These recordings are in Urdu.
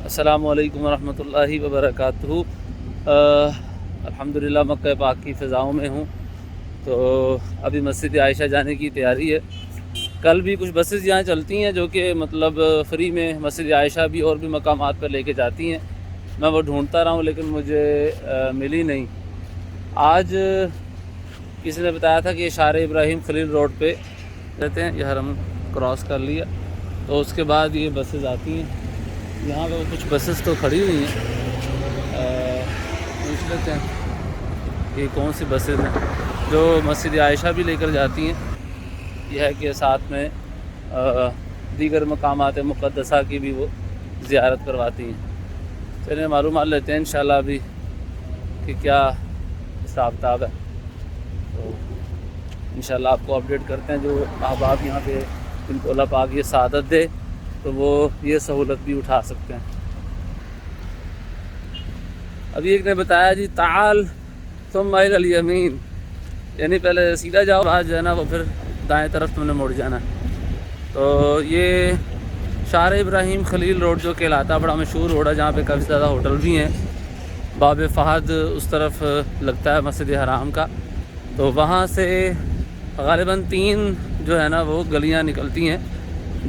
السلام علیکم ورحمۃ اللہ وبرکاتہ۔ الحمدللہ مکہ پاک کی فضاؤں میں ہوں، تو ابھی مسجد عائشہ جانے کی تیاری ہے۔ کل بھی کچھ بسز یہاں چلتی ہیں جو کہ مطلب فری میں مسجد عائشہ بھی اور بھی مقامات پر لے کے جاتی ہیں۔ میں وہ ڈھونڈتا رہا ہوں لیکن مجھے ملی نہیں۔ آج کسی نے بتایا تھا کہ یہ شارع ابراہیم خلیل روڈ پہ رہتے ہیں، یہ حرم کراس کر لیا تو اس کے بعد یہ بسز آتی ہیں۔ یہاں پہ کچھ بسز تو کھڑی ہوئی ہیں، پوچھ لیتے ہیں کہ کون سی بسز ہیں جو مسجد عائشہ بھی لے کر جاتی ہیں۔ یہ ہے کہ ساتھ میں دیگر مقامات مقدسہ کی بھی وہ زیارت کرواتی ہیں۔ چلیں معلومات لیتے ہیں انشاءاللہ ابھی کہ کیا حساب کتاب ہے، تو انشاءاللہ آپ کو اپڈیٹ کرتے ہیں۔ جو احباب یہاں پہ جن کو اللہ پاک یہ سعادت دے تو وہ یہ سہولت بھی اٹھا سکتے ہیں۔ ابھی ایک نے بتایا جی تعال ثم الی الیمین، یعنی پہلے سیدھا جاؤ، بعد جو ہے نا وہ پھر دائیں طرف تم نے مڑ جانا۔ تو یہ شارع ابراہیم خلیل روڈ جو کہلاتا، بڑا مشہور روڈ ہے جہاں پہ کافی زیادہ ہوٹل بھی ہیں۔ باب فہد اس طرف لگتا ہے مسجد حرام کا، تو وہاں سے غالباً 3 جو ہے نا وہ گلیاں نکلتی ہیں،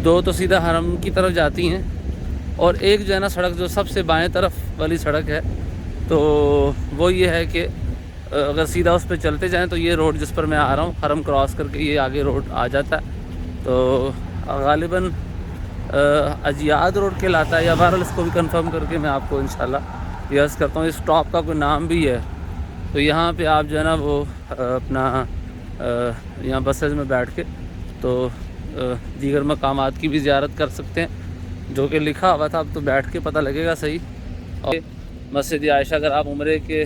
2 تو سیدھا حرم کی طرف جاتی ہیں اور ایک جو ہے نا سڑک جو سب سے بائیں طرف والی سڑک ہے، تو وہ یہ ہے کہ اگر سیدھا اس پہ چلتے جائیں تو یہ روڈ جس پر میں آ رہا ہوں حرم کراس کر کے یہ آگے روڈ آ جاتا ہے۔ تو غالباً اجیاد روڈ کہلاتا ہے، یا بہرحال اس کو بھی کنفرم کر کے میں آپ کو انشاءاللہ یس کرتا ہوں۔ اس اسٹاپ کا کوئی نام بھی ہے، تو یہاں پہ آپ جو ہے نا وہ اپنا یہاں بسز میں بیٹھ کے تو دیگر مقامات کی بھی زیارت کر سکتے ہیں، جو کہ لکھا ہوا تھا، اب تو بیٹھ کے پتہ لگے گا صحیح۔ اور مسجد عائشہ اگر آپ عمرے کے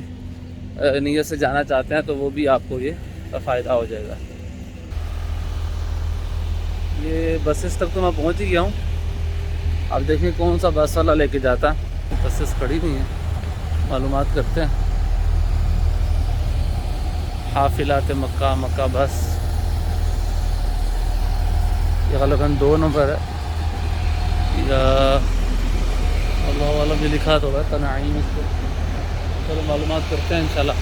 نیت سے جانا چاہتے ہیں تو وہ بھی آپ کو یہ فائدہ ہو جائے گا۔ یہ بسز تک تو میں پہنچ ہی گیا ہوں، اب دیکھیں کون سا بس والا لے کے جاتا ہے۔ بسز کھڑی ہوئی ہیں، معلومات کرتے ہیں۔ حافلات مکہ، مکہ بس، یہ غالباً 2 نمبر ہے، یا اللہ عالم بھی لکھا تو ہے تنعیم اس کو۔ چلو معلومات کرتے ہیں انشاءاللہ،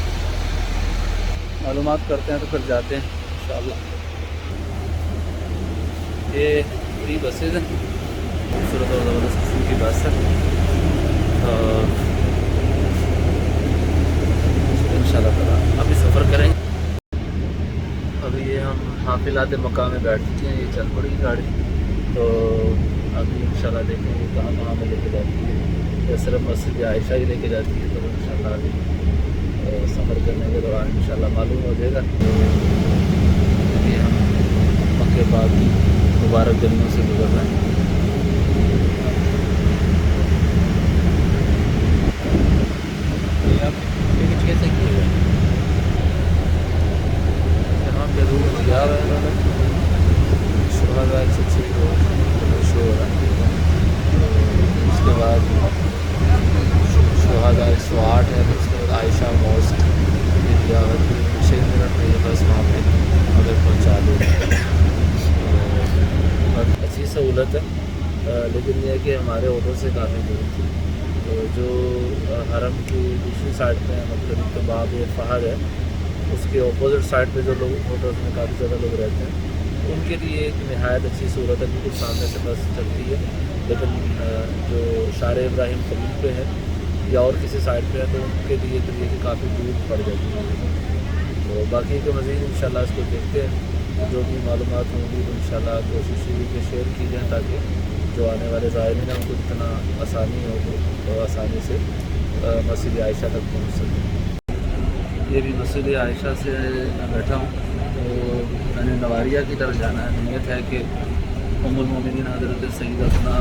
معلومات کرتے ہیں تو پھر جاتے ہیں انشاءاللہ۔ یہ فری بسز ہیں، خوبصورت اور زبردست قسم کی بس ہے، اور انشاءاللہ تعالیٰ ابھی سفر کریں گے۔ ابھی یہ ہم حافلات مکہ میں بیٹھ چکے ہیں، یہ چل پڑی گاڑی، تو ابھی انشاءاللہ دیکھیں گے کہاں کہاں میں لے کے جاتی ہے۔ یا صرف مسجد عائشہ ہی لے کے جاتی ہے، تو انشاءاللہ ابھی سفر کرنے کے دوران انشاءاللہ معلوم ہو جائے گا۔ یہ ہم مکہ پاک کی مبارک گلیوں سے گزر رہے ہیں۔ یہاں پہ روٹ دیا ہوا ہے انہوں نے، شہداء 106 کو شو ہو رہا ہے، اس کے بعد شہداء 108 ہے، اس کے بعد عائشہ موسک یہ دیا ہوا ہے۔ 6 منٹ میں یہ بس وہاں پہ اگر پہنچا دے بہت اچھی سہولت ہے، لیکن یہ ہے کہ ہمارے ہوٹل سے کافی دور تھی، تو جو حرم کی دوسری سائڈ پہ ہے، مطلب کہ باب فہد ہے، اس کے اپوزٹ سائڈ پہ جو لوگ ہوٹلس میں کافی زیادہ لوگ رہتے ہیں، ان کے لیے ایک نہایت اچھی صورت ہے، بالکل سامنے سے بس چلتی ہے۔ لیکن جو شارع ابراہیم خلیل پہ ہے یا اور کسی سائڈ پہ ہے تو ان کے لیے تو یہ کافی دور پڑ جاتی ہے۔ تو باقی کے مزید انشاءاللہ اس کو دیکھتے ہیں، جو بھی معلومات ہوں گی انشاءاللہ کوشش یہ کہ شیئر کی جائیں، تاکہ جو آنے والے زائرین ہیں ان کو اتنا آسانی ہو تو آسانی سے مسجد عائشہ تک پہنچ سکیں۔ یہ بھی مسجد عائشہ سے میں بیٹھا ہوں، تو میں نے نواریہ کی طرف جانا ہے۔ نیت ہے کہ ام المومنین حضرت سیدتنا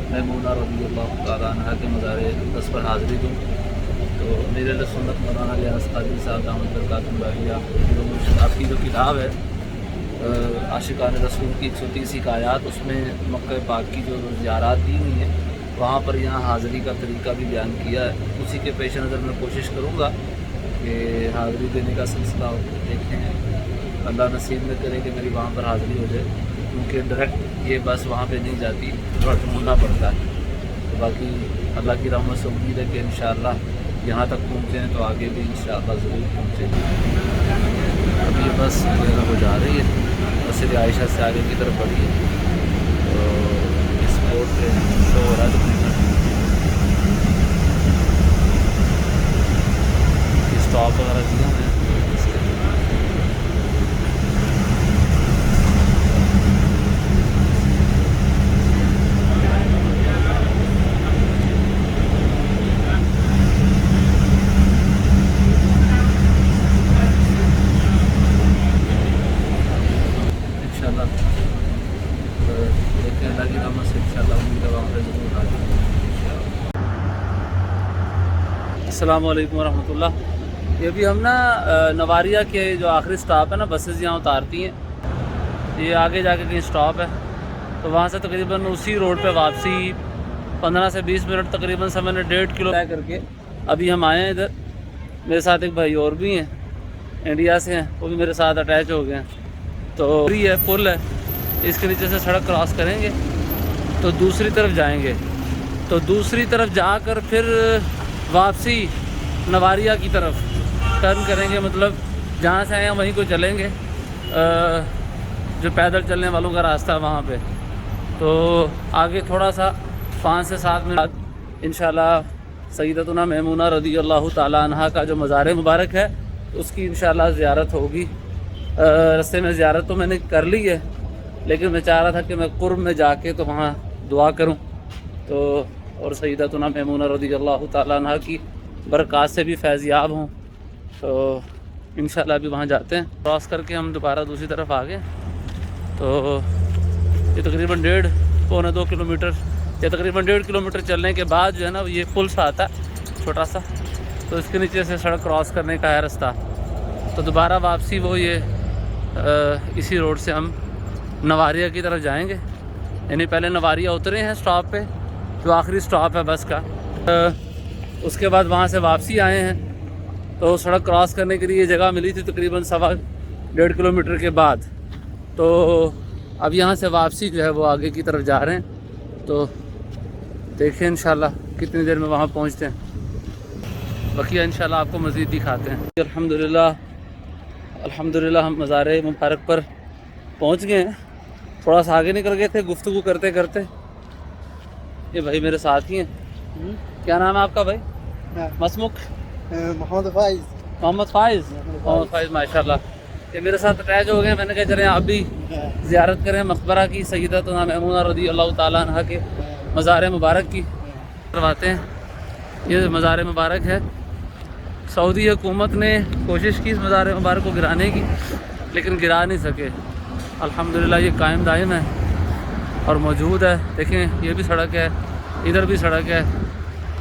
میمونہ رضی اللہ تعالیٰ عنہ کے مزار اقدس پر حاضری دوں۔ تو میرے سنت مولانا ریاض قادری صاحب دامت برکاتہ العالیہ، آپ کی جو کتاب ہے عاشقان رسول کی 130 حکایات، اس میں مکہ پاک کی جو زیارات دی ہوئی ہیں وہاں پر یہاں حاضری کا طریقہ بھی بیان کیا ہے۔ اسی کے پیش نظر میں کوشش کروں گا کہ حاضری دینے کا سلسلہ دیکھیں، اللہ نصیب میں کرے کہ میری وہاں پر حاضری ہو جائے، کیونکہ ڈائریکٹ یہ بس وہاں پہ نہیں جاتی، تھوڑا ڈھونڈنا پڑتا ہے۔ تو باقی اللہ کی رحمت سے امید ہے کہ انشاءاللہ یہاں تک پہنچے ہیں تو آگے بھی انشاءاللہ ضرور پہنچیں گے. اب یہ بس وغیرہ ہو جا رہی ہے، مسجد عائشہ سے آگے کی طرف بڑھی ہے، تو اس روڈ پہ شو ہو رہا ہے تقریباً. اسٹاپ وغیرہ دیا ہمیں اس کے انشاءاللہ دیکھیں اللہ کی رحمت سے انشاءاللہ امید ہے وہاں پہ ضرور آ جائیں گے. السلام علیکم ورحمۃ اللہ. یہ بھی ہم نا نواریہ کے جو آخری سٹاپ ہے نا، بسز یہاں اتارتی ہیں، یہ آگے جا کے کہیں سٹاپ ہے، تو وہاں سے تقریباً اسی روڈ پہ واپسی 15 سے 20 منٹ تقریباً سمے نے 1.5 کلو طے کر کے ابھی ہم آئے ہیں ادھر. میرے ساتھ ایک بھائی اور بھی ہیں، انڈیا سے ہیں، وہ بھی میرے ساتھ اٹیچ ہو گئے ہیں. تو یہ ہے پل ہے، اس کے نیچے سے سڑک کراس کریں گے تو دوسری طرف جائیں گے، تو دوسری طرف جا کر پھر واپسی نواریہ کی طرف ٹرن کریں گے، مطلب جہاں سے آئے ہیں وہیں کو چلیں گے، جو پیدل چلنے والوں کا راستہ ہے وہاں پہ. تو آگے تھوڑا سا 5 سے 7 منٹ بعد انشاءاللہ سیدتنا میمونہ رضی اللہ تعالیٰ عنہا کا جو مزار مبارک ہے اس کی انشاءاللہ زیارت ہوگی. رستے میں زیارت تو میں نے کر لی ہے، لیکن میں چاہ رہا تھا کہ میں قرب میں جا کے تو وہاں دعا کروں، تو اور سیدتنا میمونہ رضی اللہ تعالیٰ عنہا کی برکات سے بھی فیض یاب ہوں. تو انشاءاللہ ابھی وہاں جاتے ہیں. کراس کر کے ہم دوبارہ دوسری طرف آ گئے، تو یہ تقریباً 1.5-2 کلومیٹر یا تقریباً 1.5 کلومیٹر چلنے کے بعد جو ہے نا یہ پل سا آتا ہے چھوٹا سا، تو اس کے نیچے سے سڑک کراس کرنے کا ہے رستہ. تو دوبارہ واپسی وہ یہ اسی روڈ سے ہم نواریہ کی طرف جائیں گے. یعنی پہلے نواریہ اترے ہیں سٹاپ پہ جو آخری سٹاپ ہے بس کا، اس کے بعد وہاں سے واپسی آئے ہیں. تو سڑک کراس کرنے کے لیے یہ جگہ ملی تھی تقریباً 1.5 کلومیٹر کے بعد. تو اب یہاں سے واپسی جو ہے وہ آگے کی طرف جا رہے ہیں، تو دیکھیں انشاءاللہ کتنی دیر میں وہاں پہنچتے ہیں. بقیہ انشاءاللہ آپ کو مزید دکھاتے ہیں. الحمدللہ ہم مزار مبارک پر پہنچ گئے ہیں. تھوڑا سا آگے نکل گئے تھے گفتگو کرتے کرتے. یہ بھائی میرے ساتھ ہی ہیں. کیا نام ہے آپ کا بھائی؟ مسمک محمد فائز. محمد فائز ماشاءاللہ. یہ میرے ساتھ اٹیچ ہو گئے. میں نے کہا چلیں آپ بھی زیارت کریں مقبرہ کی سیدتنا میمونہ رضی اللہ تعالیٰ عنہا کے مزار مبارک کی کرواتے ہیں. یہ مزار مبارک ہے. سعودی حکومت نے کوشش کی اس مزار مبارک کو گرانے کی، لیکن گرا نہیں سکے. الحمدللہ یہ قائم دائم ہے اور موجود ہے. دیکھیں یہ بھی سڑک ہے، ادھر بھی سڑک ہے.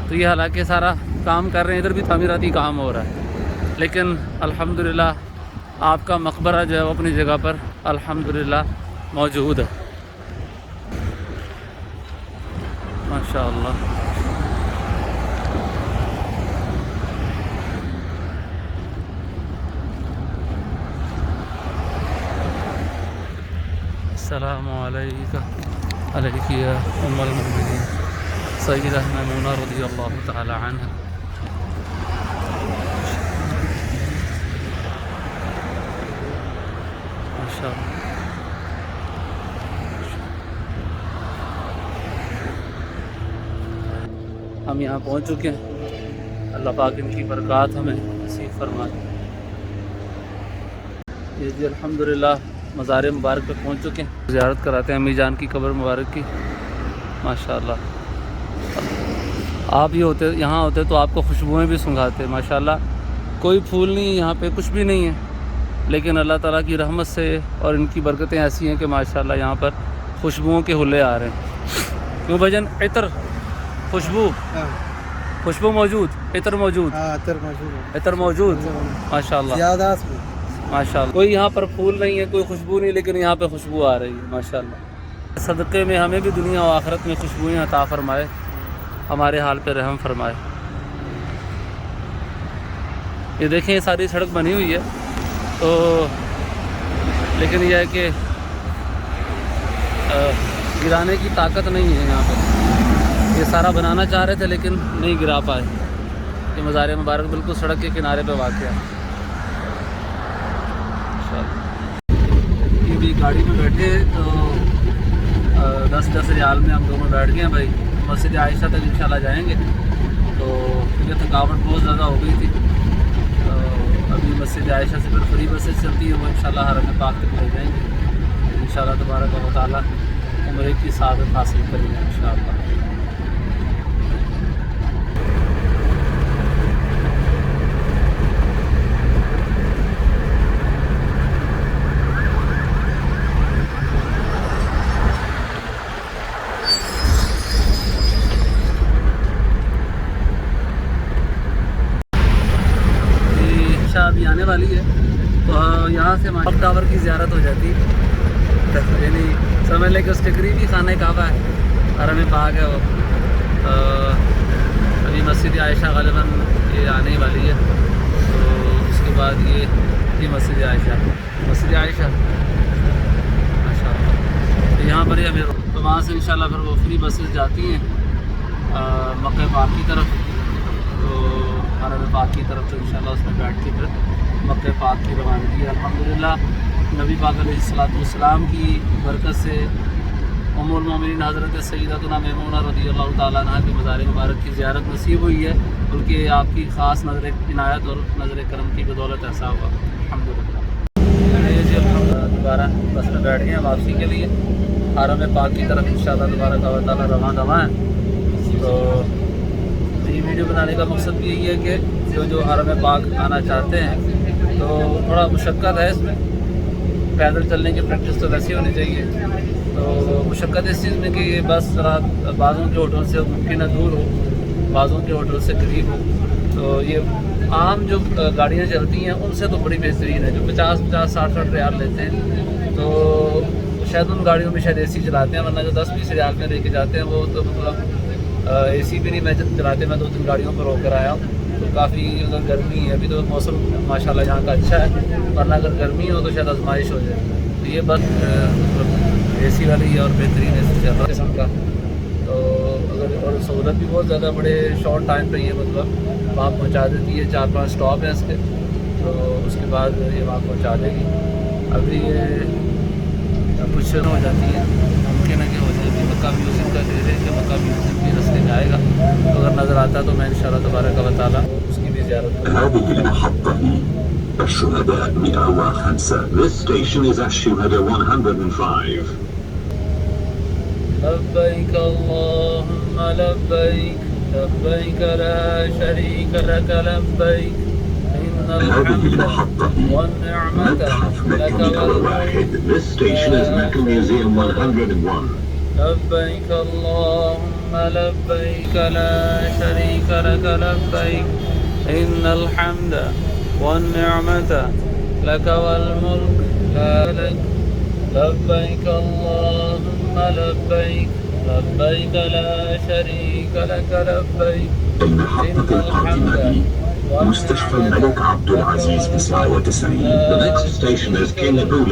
تو یہ حالانکہ سارا کام کر رہے ہیں، ادھر بھی تعمیراتی کام ہو رہا ہے، لیکن الحمدللہ آپ کا مقبرہ جو ہے وہ اپنی جگہ پر الحمدللہ موجود ہے. ماشاءاللہ. السلام علیکم یا ام المؤمنین سیدہ میمونہ رضی اللہ تعالی عنہ. ماشاءاللہ. ہم یہاں پہنچ چکے ہیں. اللہ پاک ان کی برکات ہمیں نصیب فرمائے. یہ جی الحمدللہ مزار مبارک پہ پہنچ چکے ہیں. زیارت کراتے ہیں امی جان کی قبر مبارک کی. ماشاءاللہ. آپ یہ ہوتے یہاں ہوتے تو آپ کو خوشبوئیں بھی سنگھاتے. ماشاءاللہ کوئی پھول نہیں ہے یہاں پہ، کچھ بھی نہیں ہے، لیکن اللہ تعالیٰ کی رحمت سے اور ان کی برکتیں ایسی ہیں کہ ماشاءاللہ یہاں پر خوشبوؤں کے حلے آ رہے ہیں. کیوں بھجن؟ عطر، خوشبو موجود، عطر موجود، عطر موجود. ماشاءاللہ ماشاءاللہ. کوئی یہاں پر پھول نہیں ہے، کوئی خوشبو نہیں، لیکن یہاں پہ خوشبو آ رہی ہے. ماشاءاللہ. صدقے میں ہمیں بھی دنیا و آخرت میں خوشبوئیں عطا فرمائے، ہمارے حال پہ رحم فرمائے. یہ دیکھیں یہ ساری سڑک بنی ہوئی ہے، تو لیکن یہ ہے کہ گرانے کی طاقت نہیں ہے یہاں پہ. یہ سارا بنانا چاہ رہے تھے لیکن نہیں گرا پائے. یہ مزار مبارک بالکل سڑک کے کنارے پہ واقع ہے. یہ بھی گاڑی میں بیٹھے تو 10 ریال میں ہم دونوں بیٹھ گئے ہیں بھائی. مسجد عائشہ تک انشاءاللہ جائیں گے. تو کیونکہ تھکاوٹ بہت زیادہ ہو گئی تھی. ابھی مسجد عائشہ سے پھر فری بسیں چلتی ہے, وہ انشاءاللہ حرم پاک تک لے جائیں گے. انشاءاللہ تبارک و تعالیٰ عمرے کی سعادت حاصل کریں گے انشاءاللہ. ابھی آنے والی ہے تو یہاں سے کلوک ٹاور کی زیارت ہو جاتی ہے. یعنی سمجھ لیں کہ اس کے قریب ہی خانہ کعبہ ہے, حرم پاک ہے وہ. ابھی مسجد عائشہ غالباً یہ آنے والی ہے. تو اس کے بعد یہ مسجد عائشہ ماشاء اللہ. تو یہاں پر ہی ابھی تو وہاں سے انشاءاللہ پھر وہ فری بسز جاتی ہیں مکہ پاک کی طرف. تو حرم پاک کی طرف تو انشاءاللہ اس میں بیٹھ کے پھر مکہ پاک کی روانگی ہے. الحمدللہ نبی پاک علیہ السلام کی برکت سے ام المومنین حضرت سیدتنا میمونہ رضی اللہ تعالیٰ عنہ کی مزار مبارک کی زیارت نصیب ہوئی ہے, بلکہ آپ کی خاص نظر عنایت اور نظر کرم کی بدولت ایسا ہوا الحمدللہ. دوبارہ بس میں بیٹھ گئے ہیں واپسی کے لیے. حرم پاک کی طرف انشاءاللہ تبارک و تعالیٰ رواں ہیں. تو یہ ویڈیو بنانے کا مقصد بھی یہی ہے کہ جو حرم پاک آنا چاہتے ہیں تو تھوڑا مشقت ہے اس میں. پیدل چلنے کی پریکٹس تو ویسی ہونی چاہیے. تو مشقت اس چیز میں کہ یہ بس ذرا بعضوں کے ہوٹل سے ممکن ہے دور ہو, بعضوں کے ہوٹل سے قریب ہو. تو یہ عام جو گاڑیاں چلتی ہیں ان سے تو بڑی بہترین ہے, جو 50-60 ریال لیتے ہیں. تو شاید ان گاڑیوں میں شاید اے سی چلاتے ہیں, ورنہ جو 10-20 ریال میں لے کے جاتے ہیں وہ تو مطلب اے سی بھی نہیں میں چلاتے. میں 2-3 گاڑیوں پر رو کر آیا ہوں. تو کافی اگر گرمی ہے ابھی تو موسم ماشاءاللہ یہاں کا اچھا ہے, ورنہ اگر گرمی ہو تو شاید آزمائش ہو جائے. تو یہ بس اے سی والی ہے اور بہترین اے سی زیادہ قسم کا. تو اگر اور سہولت بھی بہت زیادہ بڑے شارٹ ٹائم پہ یہ مطلب وہاں پہنچا دیتی ہے. 4-5 اسٹاپ ہیں اس کے, تو اس کے بعد یہ وہاں پہنچا دے گی. ابھی یہ کچھ ہو جاتی ہے, ممکن ہے کہ ہو جائے گی. مکہ میوزیم کا دے دیں کہ مکہ میوزیم کے رستے میں آئے گا, تو اگر نظر آتا تو میں انشاءاللہ تبارک و تعالیٰ اس کی بھی زیارت کروں. هذه المحطة الشهداء 105. This station is الشهداء 105. لبيك اللهم لبيك لبيك لا شريك لك لبيك إن هذه الحمد المحطة والنعمة متحف لك مكة الواحد. This station is Mecca Museum 101. لبيك اللهم لبيك لا شريك لك لبيك إن الحمد والنعمة لك والملك لا لك لبيك اللهم لبيك لبيك لا شريك لك لبيك إن محطة الحمد مستشفى الملك عبد العزيز 99. The next station is King Abdullah.